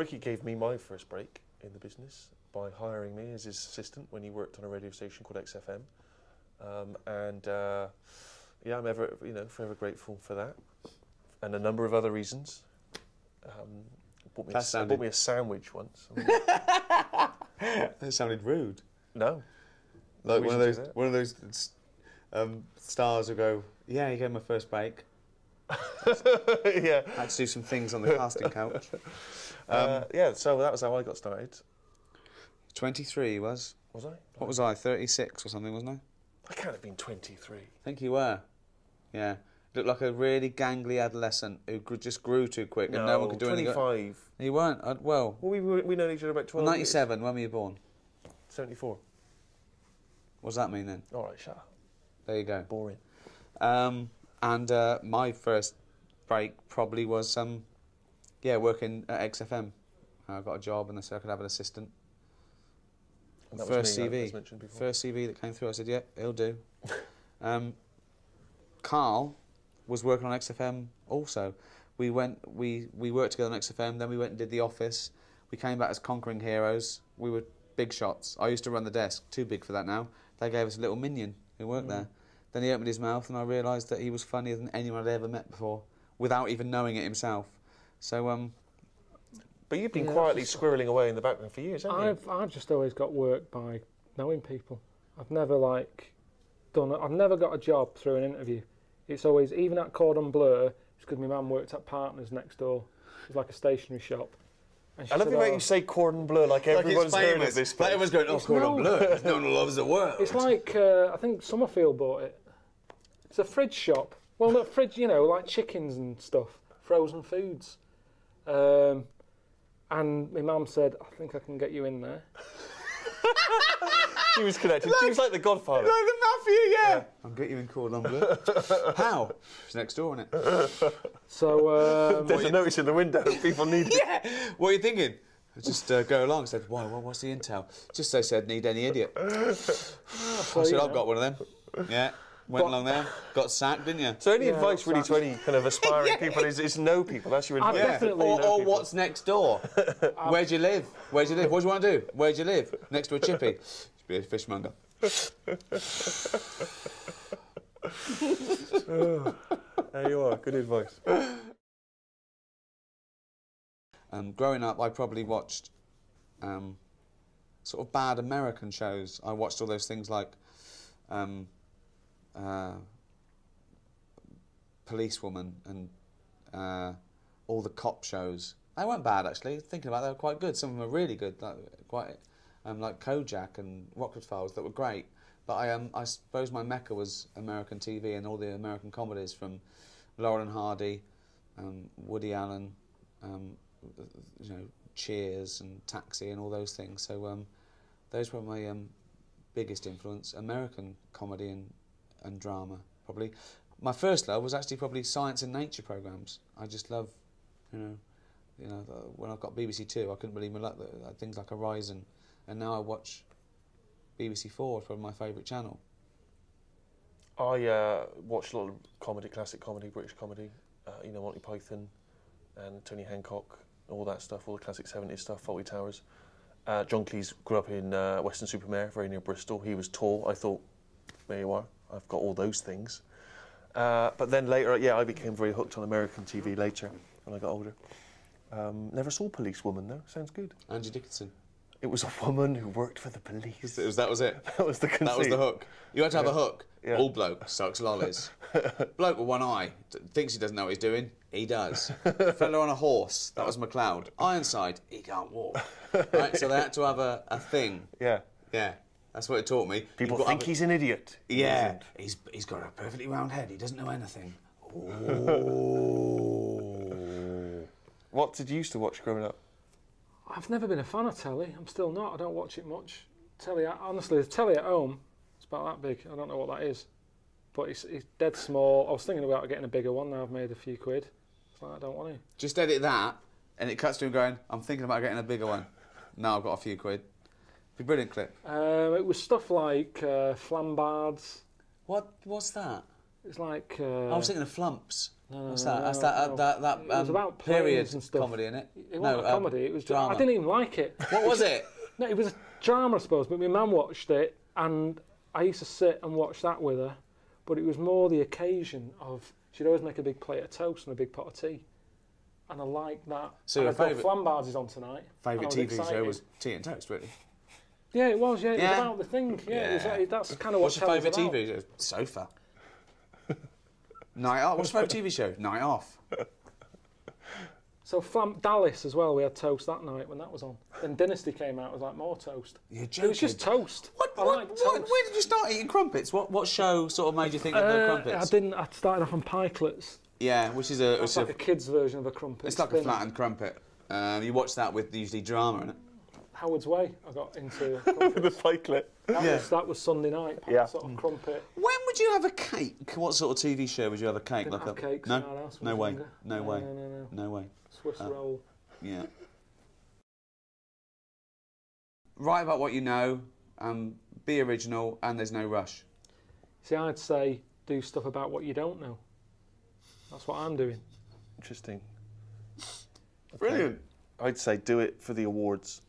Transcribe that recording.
Ricky gave me my first break in the business by hiring me as his assistant when he worked on a radio station called XFM. Yeah, I'm ever, forever grateful for that, and a number of other reasons. Bought me a sandwich once. That sounded rude. No, like one of those stars who go, "Yeah, you gave my first break." Yeah, I had to do some things on the casting couch. Yeah, so that was how I got started. 23 was. Was I? What was I? 36 or something, wasn't I? I can't have been 23. I think you were. Yeah. Looked like a really gangly adolescent who just grew too quick and no one could do anything. 25. You weren't? Well, we known each other about 12 97, when were you born? 74. What does that mean then? All right, shut up. There you go. Boring. My first break probably was, working at XFM. I got a job and they said I could have an assistant. And that first was me, CV. as mentioned before. First CV that came through, I said, yeah, it'll do. Carl was working on XFM also. We worked together on XFM, then we went and did The Office. We came back as conquering heroes. We were big shots. I used to run the desk, too big for that now. They gave us a little minion who worked there. Then he opened his mouth and I realised that he was funnier than anyone I'd ever met before, without even knowing it himself. So, But you've been quietly squirreling away in the background for years, haven't you? I've just always got work by knowing people. I've never I've never got a job through an interview. It's always, even at Cordon Bleu, it's because my mum worked at Partners next door. It was like a stationery shop. And I love the way you say Cordon Bleu, like everyone's heard of this place. Like everyone's going, oh, Cordon Bleu, no one loves the world. It's like, I think Summerfield bought it. It's a fridge shop. Well, not fridge, like chickens and stuff, frozen foods. And my mum said, I think I can get you in there. She was connected. She was like the Godfather. Like the mafia, yeah. I'll get you in Cordon Bleu. How? It's next door, isn't it? So, there's a notice in the window. People need it. Yeah. What are you thinking? Just go along. I said, why? What's the intel? Just they said, need any idiot. I said, I've got one of them. Yeah. Went along there, got sacked, didn't you? So any advice really to any kind of aspiring people is know people. That's your advice. Definitely or what's next door? Where do you live? Where do you live? What do you want to do? Where do you live? Next to a chippy. Should be a fishmonger. There you are. Good advice. Growing up, I probably watched sort of bad American shows. I watched all those things like Policewoman and all the cop shows. They weren't bad, actually. Thinking about it, they were quite good. Some of them were really good, like Kojak and Rockford Files, that were great. But I suppose my mecca was American TV and all the American comedies from Laurel and Hardy, Woody Allen, Cheers and Taxi and all those things. So those were my biggest influence. American comedy and drama, probably. My first love was actually probably science and nature programmes. I just love, when I've got BBC Two, I couldn't believe my luck that things like Horizon, and now I watch BBC Four, it's probably my favourite channel. I watched a lot of comedy, classic comedy, British comedy, Monty Python and Tony Hancock, all that stuff, all the classic 70s stuff, Fawlty Towers. John Cleese grew up in Weston-super-Mare, very near Bristol. He was tall. I thought, there you are, I've got all those things. But then later, I became very hooked on American TV later, when I got older. Never saw Policewoman, though. Sounds good. Angie Dickinson. It was a woman who worked for the police. That was it? That was the conceit. That was the hook. You had to have a hook. Yeah. All bloke sucks lollies. Bloke with one eye, thinks he doesn't know what he's doing. He does. Fella on a horse, that was MacLeod. Ironside, he can't walk. Right, so they had to have a thing. Yeah. Yeah, that's what it taught me. People think he's an idiot. Yeah, he's got a perfectly round head. He doesn't know anything. What did you used to watch growing up? I've never been a fan of telly. I'm still not. I don't watch it much. Telly, honestly, the telly at home, it's about that big. I don't know what that is. But it's dead small. I was thinking about getting a bigger one. Now I've made a few quid. It's like, I don't want to. Just edit that, and it cuts to him going, I'm thinking about getting a bigger one. Now I've got a few quid. Be a brilliant clip. It was stuff like flambards. What's that? It's like... I was thinking of flumps. What's that? That's that It was about period planes and stuff. comedy, innit? It wasn't a comedy. It was drama. I didn't even like it. What was it? No, it was a drama, I suppose. But my mum watched it, and I used to sit and watch that with her. But it was more the occasion of she'd always make a big plate of toast and a big pot of tea, and I liked that. So and your I've got favourite Flambard's is on tonight. favourite and I TV excited. show was Tea and Toast, really. Yeah, it was. Yeah, it Yeah. was about the thing. Yeah, It was, that's kind of what. What's your favourite about. TV show? Sofa. Night Off. What's your favourite TV show? Night Off. So Dallas as well. We had toast that night when that was on. Then Dynasty came out. It was like more toast. You're It joking. was just toast. I like toast. Where did you start eating crumpets? What show sort of made you think of the crumpets? I didn't. I started off on pikelets. Yeah, which is a... It's like a kid's version of a crumpet. It's like a flattened crumpet. You watch that with usually drama in it. Howard's Way. I got into The pikelet. that was Sunday night. Yeah. Sort of crumpet. When would you have a cake? What sort of TV show would you have a cake? Didn't have cakes no, in our house when I no was way, younger. no way, No. no way. Swiss roll. Yeah. Write about what you know. Be original, and there's no rush. See, I'd say do stuff about what you don't know. That's what I'm doing. Interesting. Brilliant. I'd say do it for the awards.